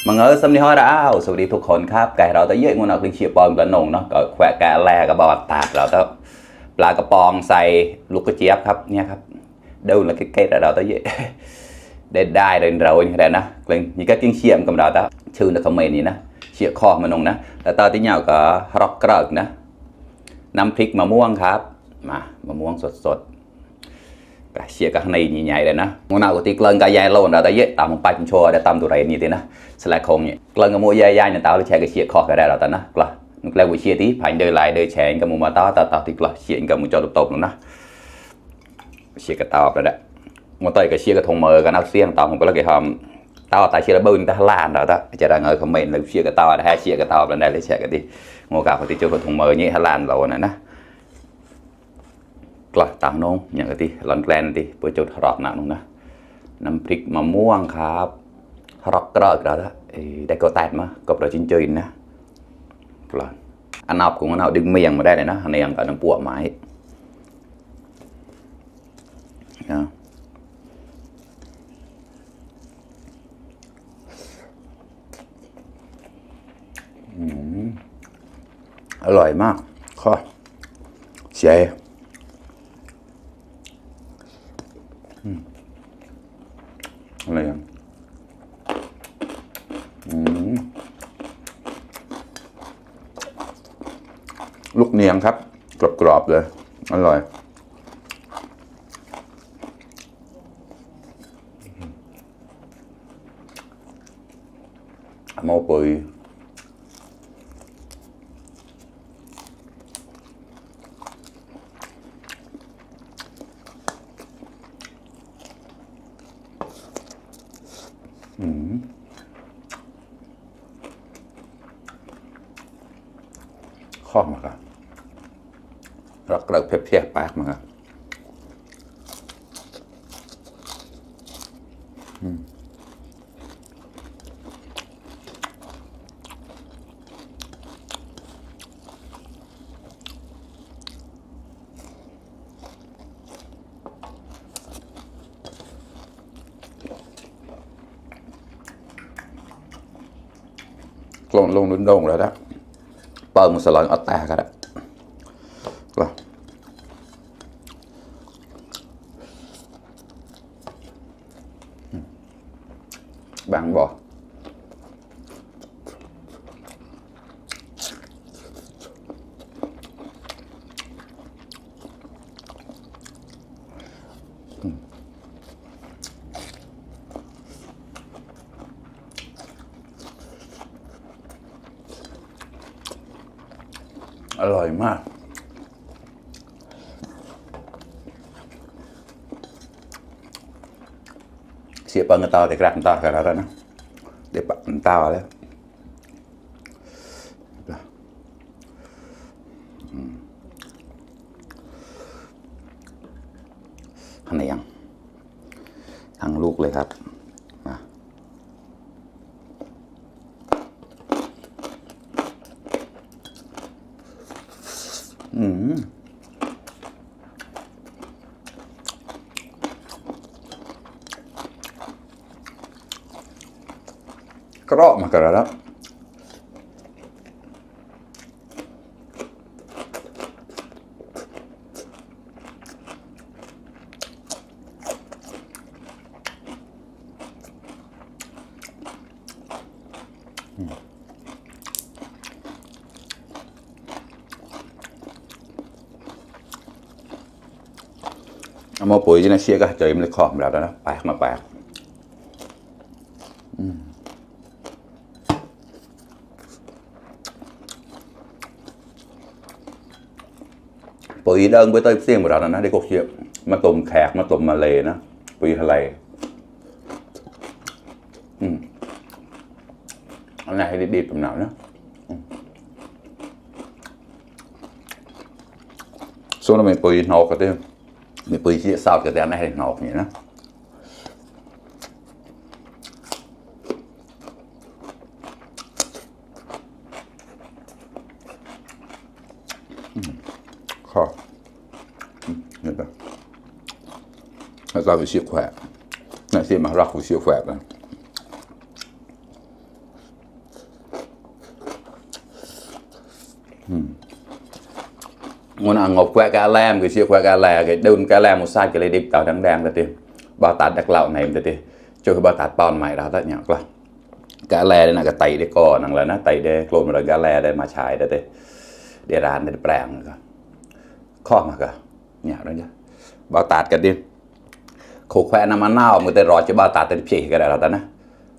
มังเออสำนีฮอดาวสวัสดีทุกคนครับไก่เราตะเยอะงวนเอาคลิงเชียร์ปองกระนงเนาะก็แขวะแกะแลกระบอกตากเราต้องปลากระปองใส่ลูกกระเจี๊ยบครับเนี่ยครับดูlà cái câyเราตะเยอะได้ได้เลยเราอย่างไรนะกลิ่นนี่ก็กิ้งเชียมกับเราตะชื่อในคอมเมนต์นี่นะเชียร์คอมันงนะแล้วตอนที่เหนียวก็ร็อกเกอร์นะน้ำพริกมะม่วงครับมามะม่วงสดเชียร์กับในใหญ่ๆเลยนะงวnào của tíกลิ่นcái dài lâuเราตะเยอะตามไปชิมโชว์ได้ตามตัวไรนี่ทีนะสลายคงเนี่ยกลิ่นกับมัวใหญ่ๆเนี่ยตาเราแชร์กับเชียร์คอกันได้เราตะนะกลิ่นนึกแล้ววิเชียร์ที่ผ่านเดินลายเดินแชร์กับมัวมาตาที่กลิ่นเชียร์กับมัวจอดตบๆนะเชียร์กับตาแบบนั้นมัวต่อยกับเชียร์กับทงมือกับนักเสี่ยงตาผมก็เลยทำตาตาเชียร์ระเบิดตาล้านเราตะจะได้เงยคอมเมนต์เลยเชียร์กับตาได้เชียร์กับตาแบบนั้นเลยแชร์กันดิมัวกับคนที่เจอกับทงมือนี่ล้านเรานะกลับตามน้องอย่างที่หลอนแกลนที่เพื่อจุดรอกหนักน้องนะน้ำพริกมะม่วงครับรอกกระดาษได้ก็แตกมาก็ประจินเจยนะกลับอันนับของอันนับดึงเมียงมาได้เลยนะอันนี้ยังกับน้ำปัวไม้อร่อยมากข้อเชียอะไรอย่างลูกเนียงครับกรอบๆเลยอร่อยโมปุยข้อมาครับรักเพียบปากมาครับลงโด่งแล้วนะเปิดมันสลอนอัดแตกกันแล้วบางบ่ออร่อยมากเสียปังกระตาแต่กระตากันแล้วนะเดี๋ยวปังตาแล้วอันไหนยังทั้งลูกเลยครับกรอบมากันแล้วมาปุ๋ยที่น่าเชี่ยก็เจอมันเลยขอบแล้วนะแปลกมาแปลกปุ๋ยเดินไปเต้ยเสี่ยงหมดแล้วนะได้กบเชี่ยมาตุ่มแขกมาตุ่มมาเลยนะปุ๋ยทะเลอันไหนให้ดีๆผมหนาวนะส่วนเราไม่ปุ๋ยนอกก็ได้มีปุ๋ยเชี่ยซาวกับแต่อันไหนให้นอกอย่างนี้นะข้อนี่ปะเราไปเชี่ยแขวะน่าเชี่ยมารักไปเชี่ยแขวะนะ Ngon ăn ngọc quẹ cá lem cái siêu quẹ cá lè cái đơn cá lem một sai cái lấy đip tàu đắng đen rồi thì bao tạt đặc lạo này rồi thì cho cái bao tạt pon mày đó tất nhạc là cá lè đây là cái tay để co năng là nó tay để clone mà cá lè đây mà xài đây thì để rán để bèn rồi kho mà cả nhạc đó nhá bao tạt cái đi khổ khoe nằm ăn nào người ta rò cho bao tạt thì chỉ cái đó nè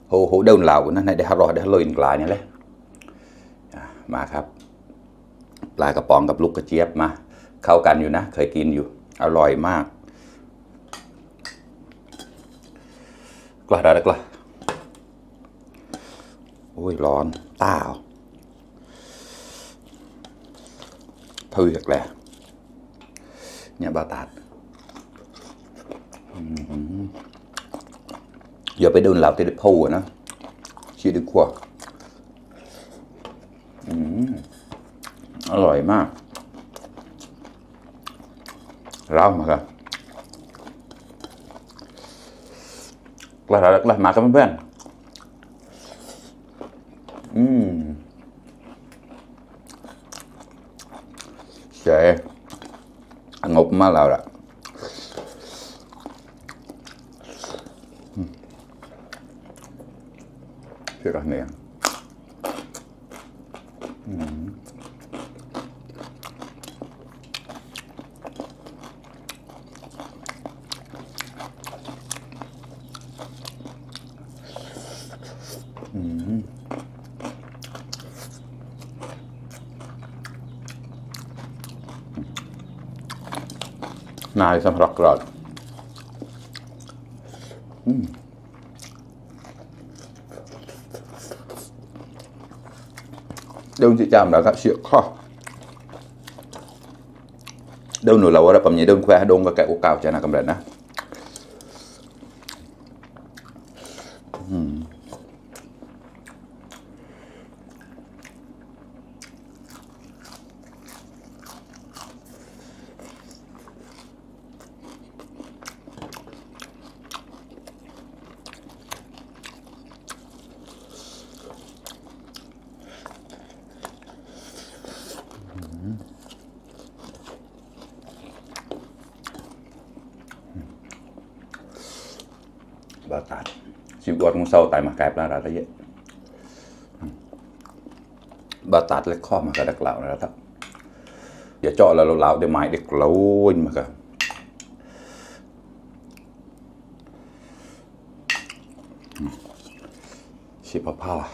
hú đơn lạo của nó này để họ rò để lôi lại nhá lấyมาครับปลากระป๋องกับลูกกระเจี๊ยบมาเข้ากันอยู่นะเคยกินอยู่อร่อยมากกล้าได้กล้าโอ้ยร้อนต้าthư thật là nhà bao tạt giờไปดูเราที่ได้พูนะชื่อดีกว่าอร่อยมากเล่ามาครับกล้ามาครับเพื่อนเจ๋งบมากแล้วล่ะเชื่อกันเนี่ยนายสำหรับกรอดđông chị chạm đã các chuyện kho đông nửa lâu là phẩm nhớ đông khoe đông và kẹo cào cho là cầm đợt nè bao tạt chịu đọt ngô sâu tại mà kẹp ra là vậy bao tạt lấy kho mà cả đặc lão ra thật giờ cho là lão để mãi được lâu mà cả chỉ bao bao